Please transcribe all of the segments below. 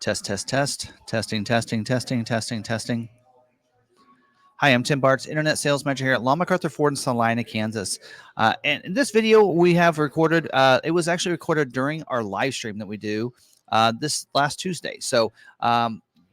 Test, test, test. Testing, testing, testing, testing, testing. Hi, I'm Tim Bartz, Internet Sales Manager here at McArthur Ford in Salina, Kansas. And in this video we have recorded, it was actually recorded during our live stream that we do this last Tuesday. So,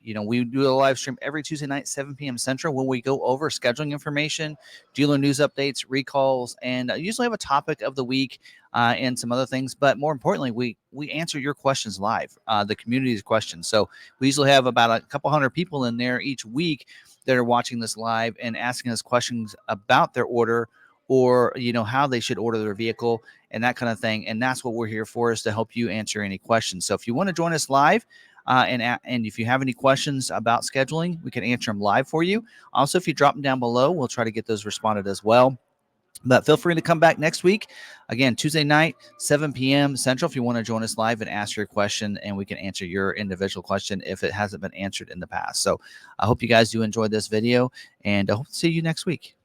we do a live stream every Tuesday night, 7 p.m. Central, when we go over scheduling information, dealer news updates, recalls, and usually have a topic of the week and some other things. But more importantly, we answer your questions live, the community's questions. So we usually have about a couple hundred people in there each week that are watching this live and asking us questions about their order or how they should order their vehicle and that kind of thing. And that's what we're here for, is to help you answer any questions. So if you want to join us live, and if you have any questions about scheduling, we can answer them live for you. Also, if you drop them down below, we'll try to get those responded as well. But feel free to come back next week. Again, Tuesday night, 7 p.m. Central, if you want to join us live and ask your question, and we can answer your individual question if it hasn't been answered in the past. So I hope you guys do enjoy this video, and I hope to see you next week.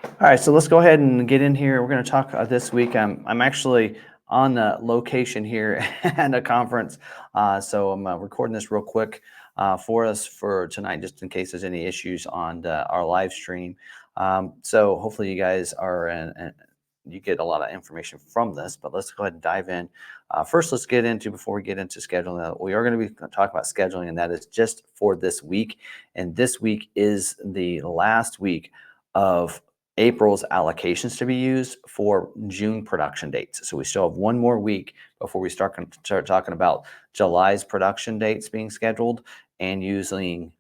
All right, so let's go ahead and get in here. We're going to talk this week. I'm actually on the location here at a conference, so I'm recording this real quick for us for tonight, just in case there's any issues on our live stream. So hopefully you guys you get a lot of information from this, but let's go ahead and dive in. First, let's get into, before we get into scheduling, we are going to be talking about scheduling, and that is just for this week. And this week is the last week of April's allocations to be used for June production dates. So we still have one more week before we start talking about July's production dates being scheduled and using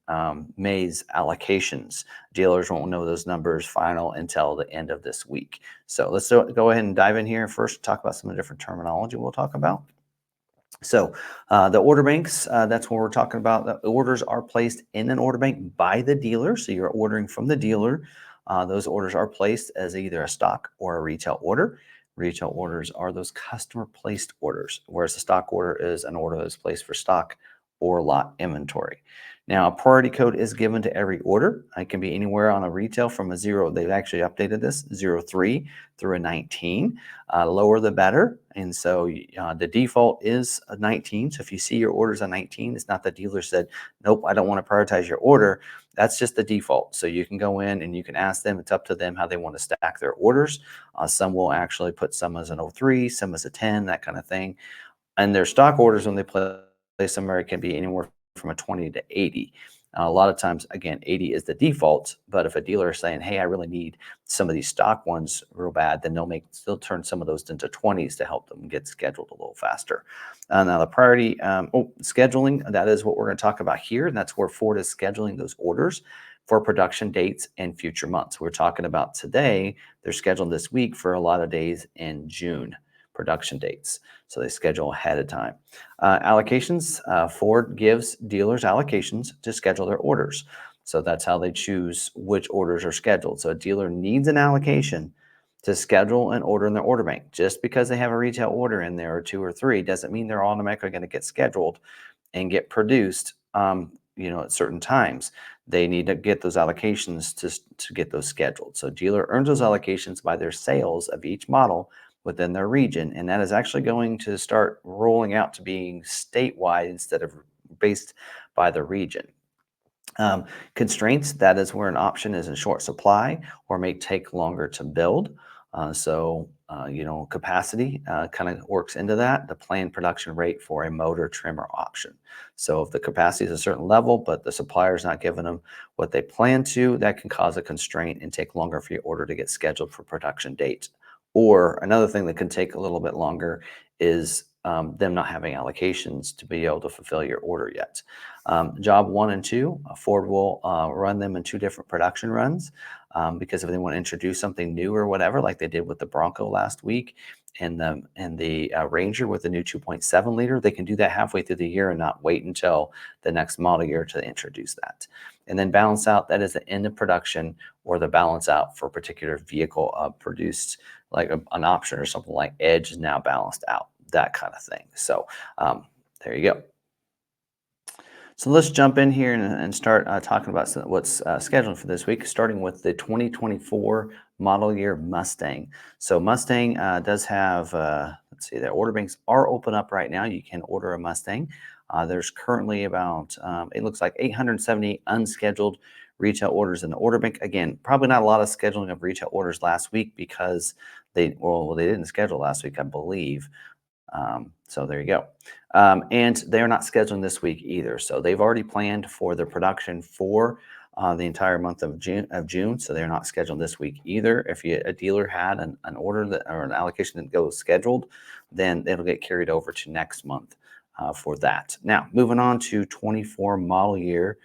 May's allocations. Dealers won't know those numbers final until the end of this week. So let's go ahead and dive in here. First, talk about some of the different terminology we'll talk about. So the order banks, that's what we're talking about. The orders are placed in an order bank by the dealer. So you're ordering from the dealer. Those orders are placed as either a stock or a retail order. Retail orders are those customer placed orders, whereas the stock order is an order that's placed for stock or lot inventory. Now, a priority code is given to every order. It can be anywhere on a retail from a 0. They've actually updated this 03 through a 19. Lower the better. And so the default is a 19. So if you see your orders a 19, it's not the dealer said, nope, I don't want to prioritize your order. That's just the default. So you can go in and you can ask them. It's up to them how they want to stack their orders. Some will actually put some as an 03, some as a 10, that kind of thing. And their stock orders, when they place them, it can be anywhere from a 20 to 80. A lot of times, again, 80 is the default, but if a dealer is saying, hey, I really need some of these stock ones real bad, then they'll turn some of those into 20s to help them get scheduled a little faster. Now the priority scheduling, that is what we're going to talk about here, and that's where Ford is scheduling those orders for production dates and future months. We're talking about today, they're scheduled this week for a lot of days in June. Production dates. So they schedule ahead of time. Allocations, Ford gives dealers allocations to schedule their orders. So that's how they choose which orders are scheduled. So a dealer needs an allocation to schedule an order in their order bank. Just because they have a retail order in there or 2 or 3 doesn't mean they're automatically going to get scheduled and get produced at certain times. They need to get those allocations to get those scheduled. So dealer earns those allocations by their sales of each model within their region, and that is actually going to start rolling out to being statewide instead of based by the region. Constraints, that is where an option is in short supply or may take longer to build. Capacity kind of works into that, the planned production rate for a motor trimmer option. So if the capacity is a certain level, but the supplier is not giving them what they plan to, that can cause a constraint and take longer for your order to get scheduled for production date. Or another thing that can take a little bit longer is them not having allocations to be able to fulfill your order yet. Job 1 and 2, Ford will run them in 2 different production runs because if they want to introduce something new or whatever, like they did with the Bronco last week and the Ranger with the new 2.7 liter, they can do that halfway through the year and not wait until the next model year to introduce that. And then balance out, that is the end of production or the balance out for a particular vehicle produced, like an option or something like Edge is now balanced out, that kind of thing. So there you go. So let's jump in here and start talking about what's scheduled for this week, starting with the 2024 model year Mustang. So Mustang does have, let's see, the order banks are open up right now. You can order a Mustang. There's currently about, it looks like 870 unscheduled retail orders in the order bank. Again, probably not a lot of scheduling of retail orders last week because they didn't schedule last week, I believe. So there you go. And they're not scheduling this week either. So they've already planned for their production for the entire month of June. So they're not scheduled this week either. If a dealer had an order that or an allocation that goes scheduled, then it'll get carried over to next month for that. Now, moving on to 24 model year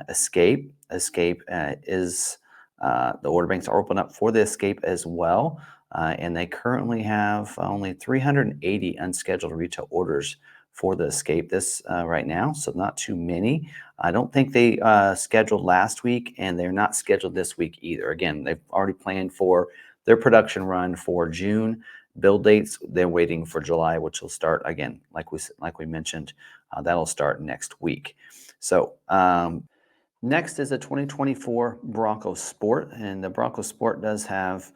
Escape. Escape is the order banks are open up for the Escape as well. And they currently have only 380 unscheduled retail orders for the Escape this right now, so not too many. I don't think they scheduled last week, and they're not scheduled this week either. Again, they've already planned for their production run for June. Build dates, they're waiting for July, which will start again, like we mentioned, that'll start next week. So next is a 2024 Bronco Sport, and the Bronco Sport does have,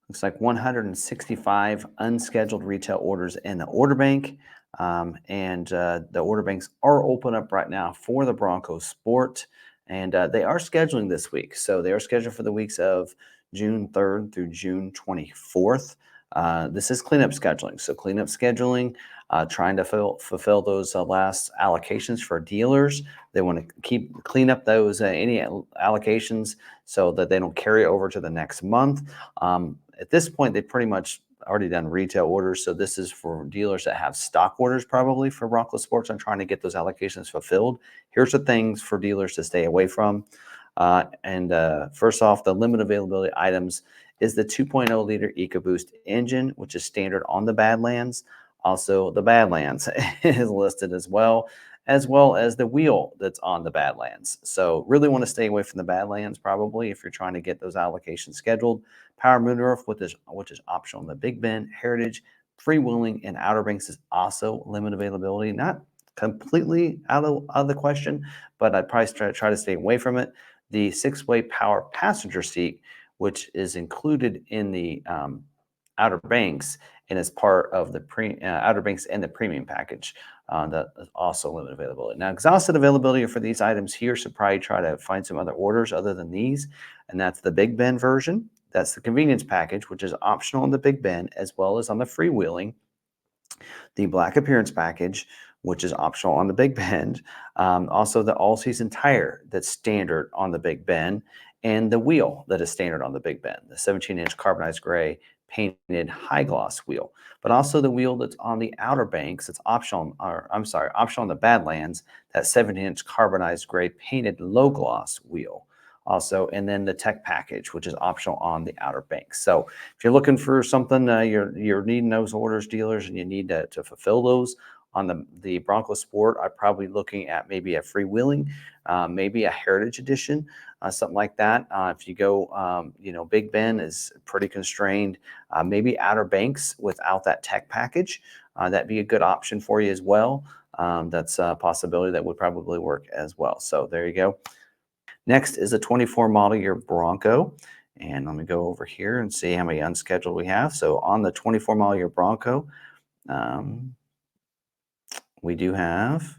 looks like 165 unscheduled retail orders in the order bank. The order banks are open up right now for the Bronco Sport, and they are scheduling this week. So they are scheduled for the weeks of June 3rd through June 24th. This is cleanup scheduling. So cleanup scheduling, trying to fulfill those last allocations for dealers. They want to clean up those any allocations so that they don't carry over to the next month. At this point, they've pretty much already done retail orders. So this is for dealers that have stock orders probably for Bronco Sports and trying to get those allocations fulfilled. Here's the things for dealers to stay away from. First off, the limited availability items is the 2.0 liter EcoBoost engine, which is standard on the Badlands. Also, the Badlands is listed as well as the wheel that's on the Badlands. So really want to stay away from the Badlands probably if you're trying to get those allocations scheduled. Power moonroof, which is optional in the Big Bend, Heritage, freewheeling, and Outer Banks is also limited availability. Not completely out of the question, but I'd probably try to stay away from it. The 6-way power passenger seat, which is included in the Outer Banks and is part of the Outer Banks and the premium package. That is also limited availability. Now, exhausted availability for these items here, so probably try to find some other orders other than these, and that's the Big Bend version. That's the convenience package, which is optional on the Big Bend as well as on the freewheeling. The Black Appearance package, which is optional on the Big Bend. Also, the all-season tire that's standard on the Big Bend, and the wheel that is standard on the Big Bend, the 17-inch carbonized gray painted high gloss wheel, but also the wheel that's on the Outer Banks. It's optional, optional on the Badlands, that 17-inch carbonized gray painted low gloss wheel. Also, and then the tech package, which is optional on the Outer Banks. So if you're looking for something, you're needing those orders, dealers, and you need to fulfill those on the Bronco Sport, I'm probably looking at maybe a freewheeling, maybe a Heritage Edition, something like that. If you go, Big Bend is pretty constrained. Maybe Outer Banks without that tech package, that'd be a good option for you as well. That's a possibility that would probably work as well. So there you go. Next is a 24 model year Bronco. And let me go over here and see how many unscheduled we have. So on the 24 model year Bronco, we do have,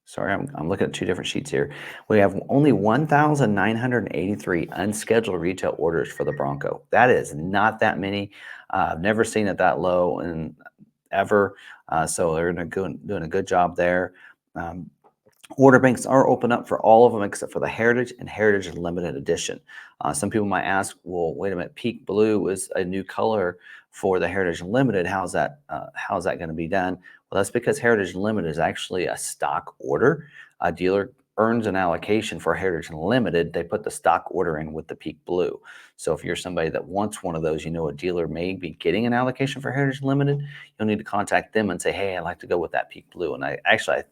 sorry, I'm looking at two different sheets here. We have only 1,983 unscheduled retail orders for the Bronco. That is not that many. I've never seen it that low ever. So they're doing a good job there. Order banks are open up for all of them except for the Heritage and Heritage Limited Edition. Some people might ask, well, wait a minute, Peak Blue is a new color for the Heritage Limited. How's that going to be done? Well, that's because Heritage Limited is actually a stock order. A dealer earns an allocation for Heritage Limited. They put the stock order in with the Peak Blue. So if you're somebody that wants one of those, a dealer may be getting an allocation for Heritage Limited, you'll need to contact them and say, hey, I'd like to go with that Peak Blue. And I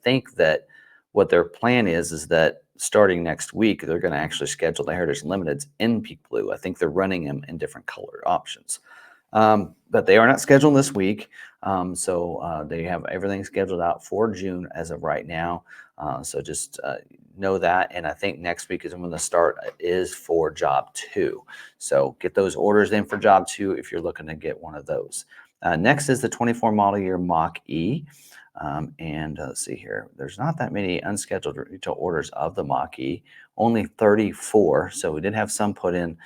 think that what their plan is that starting next week, they're going to actually schedule the Heritage Limiteds in Peak Blue. I think they're running them in different color options. But they are not scheduled this week. So they have everything scheduled out for June as of right now. So just know that. And I think next week is when the start is for job 2. So get those orders in for job 2 if you're looking to get one of those. Next is the 24 model year Mach-E. And let's see here. There's not that many unscheduled retail orders of the Mach-E, only 34. So we did have some put in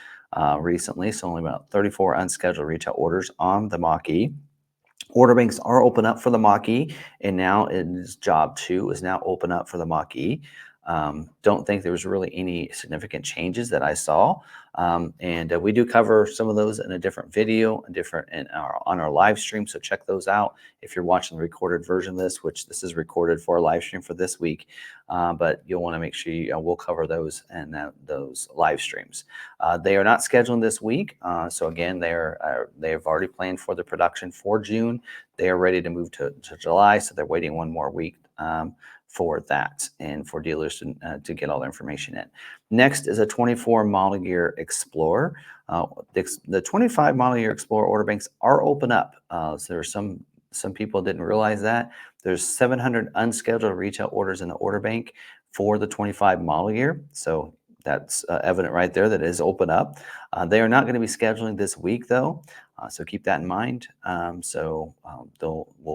recently. So only about 34 unscheduled retail orders on the Mach-E. Order banks are open up for the Mach-E, and now it is job 2 is now open up for the Mach-E. Don't think there was really any significant changes that I saw. And we do cover some of those in a different video, on our live stream. So check those out if you're watching the recorded version of this, which this is recorded for a live stream for this week. But you'll want to make sure we'll cover those and those live streams. They are not scheduled this week. So again, they have already planned for the production for June. They are ready to move to July. So they're waiting one more week for that and for dealers to get all the information in. Next is a 24 model year Explorer. The 25 model year Explorer order banks are open up. So there are some people didn't realize that. There's 700 unscheduled retail orders in the order bank for the 25 model year. So that's evident right there that it is open up. They are not going to be scheduling this week though. So keep that in mind. We'll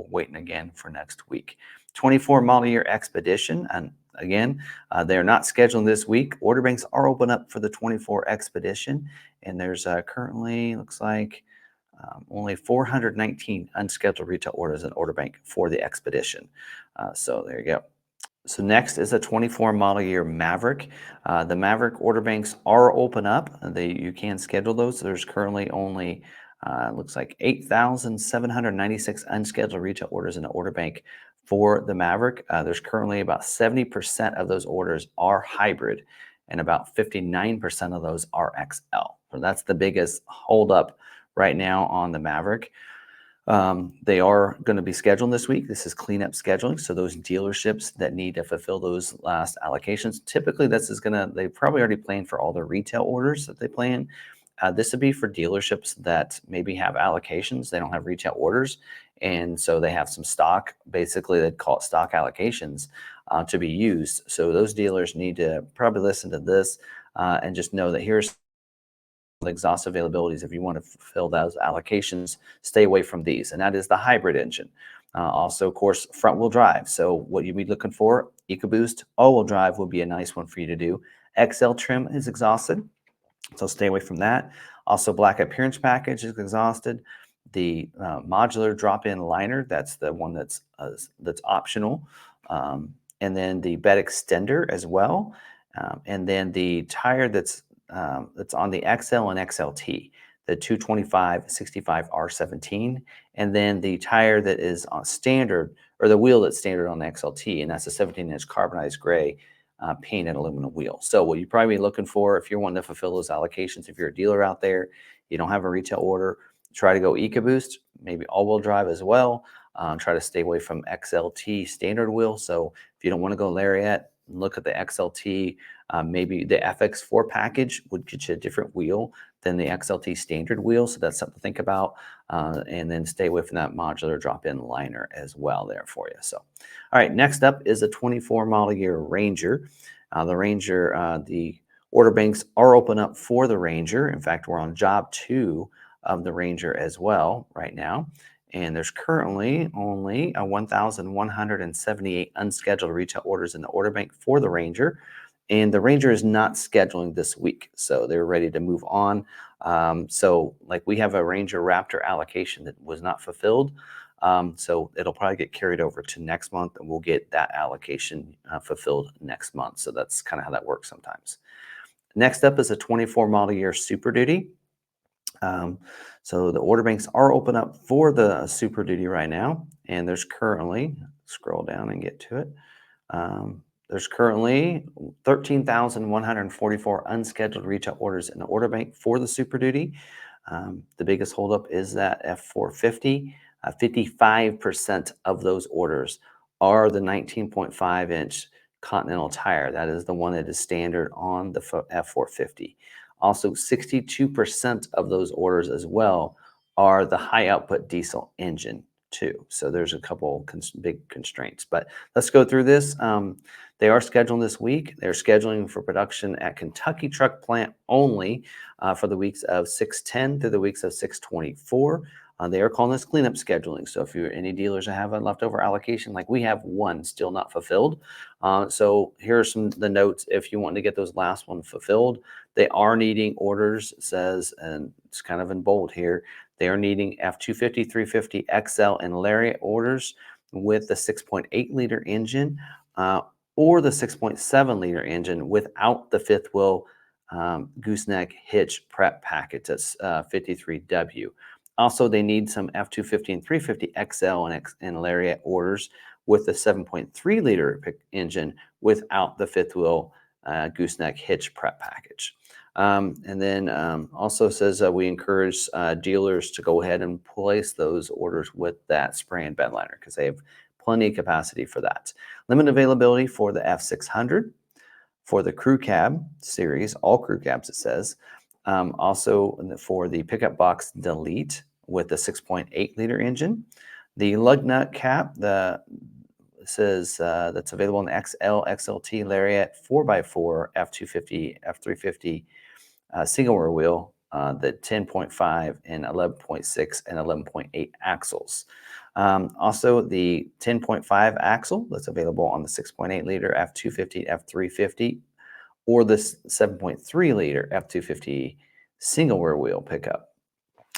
wait again for next week. 24 model year Expedition, and again, they are not scheduling this week. Order banks are open up for the 24 Expedition, and there's currently, looks like, only 419 unscheduled retail orders in order bank for the Expedition. So there you go. So next is a 24 model year Maverick. The Maverick order banks are open up. You can schedule those. There's currently only looks like 8,796 unscheduled retail orders in the order bank for the Maverick. There's currently about 70% of those orders are hybrid, and about 59% of those are XL. So that's the biggest holdup right now on the Maverick. They are going to be scheduled this week. This is cleanup scheduling. So those dealerships that need to fulfill those last allocations, typically they probably already planned for all their retail orders that they plan. This would be for dealerships that maybe have allocations. They don't have retail orders. And so they have some stock, basically they'd call it stock allocations to be used. So those dealers need to probably listen to this and just know that here's the exhaust availabilities. If you want to fulfill those allocations, stay away from these. And that is the hybrid engine. Also, of course, front wheel drive. So what you'd be looking for, EcoBoost, all-wheel drive would be a nice one for you to do. XL trim is exhausted, so stay away from that. Also, black appearance package is exhausted. The modular drop-in liner, that's the one that's optional. And then the bed extender as well. And then the tire that's on the XL and XLT, the 225/65 R17, and then the tire that is on standard, or the wheel that's standard on the XLT, and that's a 17-inch carbonized gray painted aluminum wheel. So what you probably be looking for if you're wanting to fulfill those allocations, if you're a dealer out there, you don't have a retail order, try to go EcoBoost, maybe all-wheel drive as well. Try to stay away from XLT standard wheel. So if you don't want to go Lariat, look at the XLT. Maybe the FX4 package would get you a different wheel than the XLT standard wheel. So that's something to think about. And then stay away from that modular drop-in liner as well there for you. So, all right, next up is a 24 model year Ranger. The Ranger, the order banks are open up for the Ranger. In fact, we're on job 2 of the Ranger as well right now. And there's currently only 1,178 unscheduled retail orders in the order bank for the Ranger. And the Ranger is not scheduling this week, so they're ready to move on. So like we have a Ranger Raptor allocation that was not fulfilled. So it'll probably get carried over to next month, and we'll get that allocation fulfilled next month. So that's kind of how that works sometimes. Next up is a 24 model year Super Duty. So the order banks are open up for the Super Duty right now, and there's currently, scroll down and get to it. There's currently 13,144 unscheduled retail orders in the order bank for the Super Duty. The biggest holdup is that F450. 55% of those orders are the 19.5-inch Continental tire. That is the one that is standard on the F450. Also, 62% of those orders as well are the high output diesel engine too. So there's a couple big constraints, but let's go through this. They are scheduling this week. They're scheduling for production at Kentucky Truck Plant only for the weeks of 6/10 through the weeks of 6/24. They are calling this cleanup scheduling. So if you're any dealers that have a leftover allocation, like we have one still not fulfilled. So here are the notes if you want to get those last one fulfilled. They are needing orders, it says, and it's kind of in bold here. They are needing F250, 350 XL and Lariat orders with the 6.8 liter engine or the 6.7 liter engine without the fifth wheel gooseneck hitch prep package. That's 53W. Also, they need some F250 and 350 XL and Lariat orders with the 7.3 liter engine without the fifth wheel gooseneck hitch prep package. And then also says we encourage dealers to go ahead and place those orders with that spray and bed liner because they have plenty of capacity for that. Limited availability for the F600, for the crew cab series, all crew cabs it says. Also for the pickup box delete with the 6.8 liter engine. The lug nut cap, it says that's available in XL, XLT, Lariat, 4x4, F250, F350, single rear wheel, the 10.5 and 11.6 and 11.8 axles. Also the 10.5 axle that's available on the 6.8 liter F250, F350, or the 7.3 liter F250 single rear wheel pickup.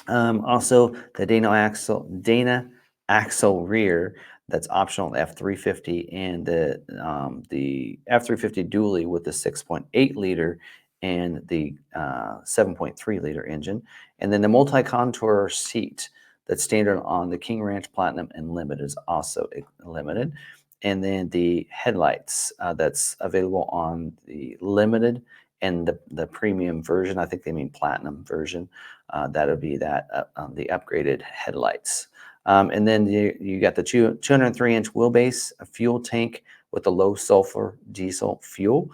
Also the Dana axle rear that's optional F350 and the F350 dually with the 6.8 liter and the 7.3 liter engine, and then the multi-contour seat that's standard on the King Ranch Platinum and Limited is also limited. And then the headlights that's available on the Limited and the premium version. I think they mean Platinum version. That would be the upgraded headlights. And then you got the 203-inch wheelbase, a fuel tank with a low sulfur diesel fuel.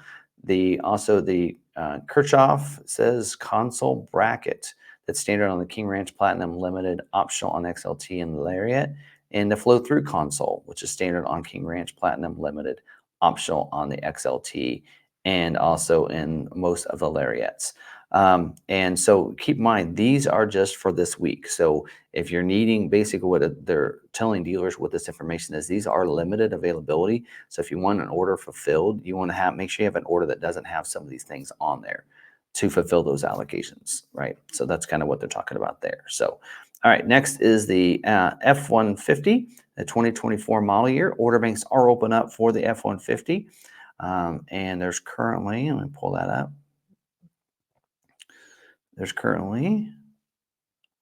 Also the Kirchhoff says console bracket that's standard on the King Ranch Platinum Limited, optional on XLT and Lariat, and the flow-through console, which is standard on King Ranch Platinum Limited, optional on the XLT, and also in most of the Lariats. And so keep in mind, these are just for this week. So if you're needing, basically what they're telling dealers what this information is, these are limited availability. So if you want an order fulfilled, you want to make sure you have an order that doesn't have some of these things on there to fulfill those allocations, right? So that's kind of what they're talking about there. So, all right, next is the F-150, the 2024 model year. Order banks are open up for the F-150. And there's currently, let me pull that up. There's currently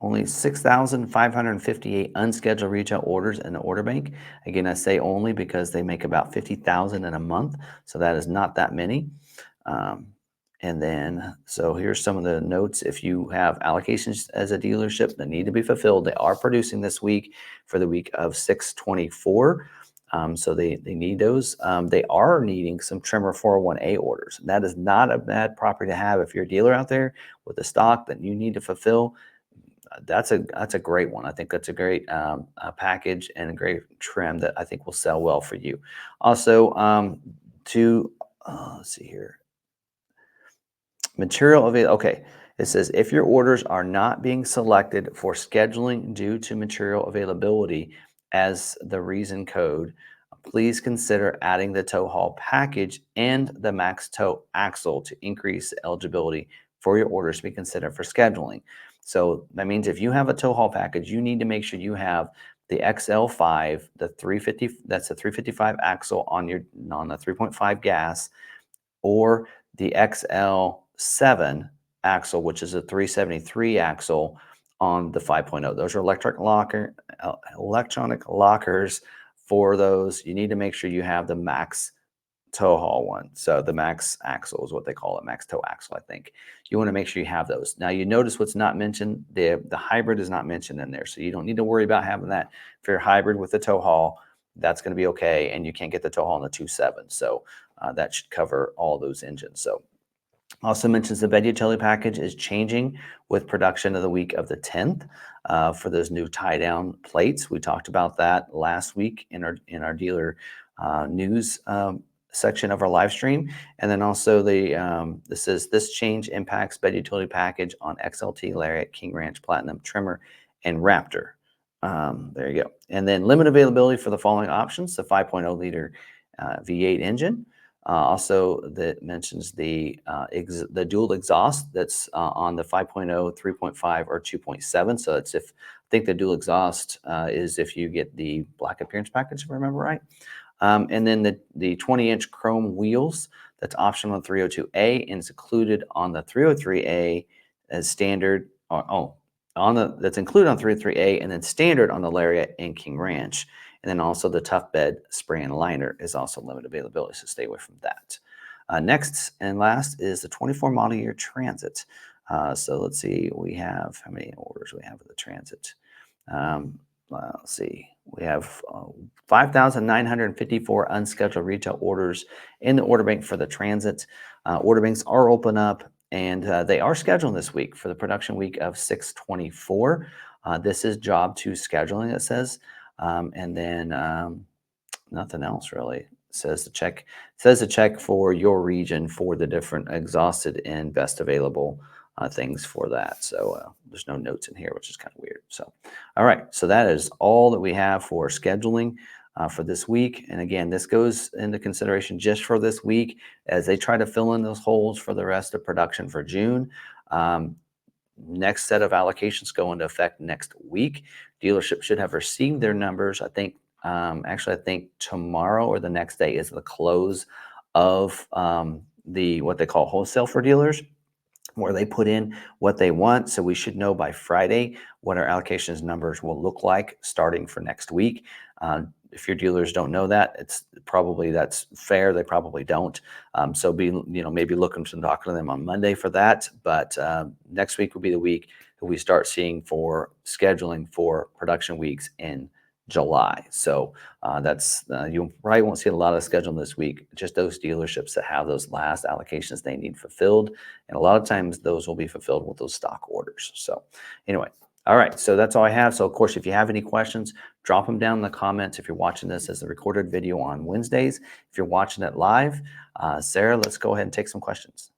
only 6,558 unscheduled retail orders in the order bank. Again, I say only because they make about 50,000 in a month, so that is not that many. And then, so here's some of the notes. If you have allocations as a dealership that need to be fulfilled, they are producing this week for the week of 6/24. So they need those. They are needing some trimmer 401A orders. That is not a bad property to have if you're a dealer out there with a stock that you need to fulfill. That's a great one. I think that's a great package and a great trim that I think will sell well for you. Also, let's see here. Material available. Okay, it says if your orders are not being selected for scheduling due to material availability as the reason code, please consider adding the tow haul package and the max tow axle to increase eligibility for your orders to be considered for scheduling. So that means if you have a tow haul package, you need to make sure you have the XL5, the 350, that's the 355 axle on the 3.5 gas, or the XL7 axle, which is a 373 axle on the 5.0. Those are electronic lockers for those. You need to make sure you have the max tow haul one. So the max axle is what they call it, max tow axle, I think. You want to make sure you have those. Now you notice what's not mentioned, the hybrid is not mentioned in there. So you don't need to worry about having that. If you're hybrid with the tow haul, that's going to be okay. And you can't get the tow haul in the 2.7. So that should cover all those engines. So also mentions the bed utility package is changing with production of the week of the 10th for those new tie-down plates. We talked about that last week in our dealer news section of our live stream. And then also this change impacts bed utility package on XLT, Lariat, King Ranch, Platinum, Trimmer, and Raptor. There you go. And then limit availability for the following options: the 5.0 liter V8 engine. Also, that mentions the dual exhaust that's on the 5.0, 3.5, or 2.7. So it's if I think the dual exhaust is if you get the black appearance package, if I remember right. And then the 20-inch chrome wheels, that's optional on 302A, and it's included on the 303A as standard. That's included on 303A, and then standard on the Lariat and King Ranch. And then also the Tough Bed spray and liner is also limited availability, so stay away from that. Next and last is the 24 model year Transit. So let's see, we have how many orders we have of the Transit. Let's see, we have 5,954 unscheduled retail orders in the order bank for the Transit. Order banks are open up, and they are scheduled this week for the production week of 6/24. This is job 2 scheduling, it says. And then nothing else really. Says to check for your region for the different exhausted and best available things for that. So there's no notes in here, which is kind of weird. So, all right. So that is all that we have for scheduling for this week. And again, this goes into consideration just for this week as they try to fill in those holes for the rest of production for June. Next set of allocations go into effect next week. Dealership should have received their numbers. I think I think tomorrow or the next day is the close of what they call wholesale for dealers, where they put in what they want. So we should know by Friday what our allocations numbers will look like starting for next week. If your dealers don't know that, that's fair. They probably don't. So maybe looking to talk to them on Monday for that. But next week will be the week that we start seeing for scheduling for production weeks in July. So you probably won't see a lot of scheduling this week, just those dealerships that have those last allocations they need fulfilled. And a lot of times those will be fulfilled with those stock orders. So anyway, all right, so that's all I have. So of course, if you have any questions, drop them down in the comments. If you're watching this as a recorded video on Wednesdays, if you're watching it live, Sarah, let's go ahead and take some questions.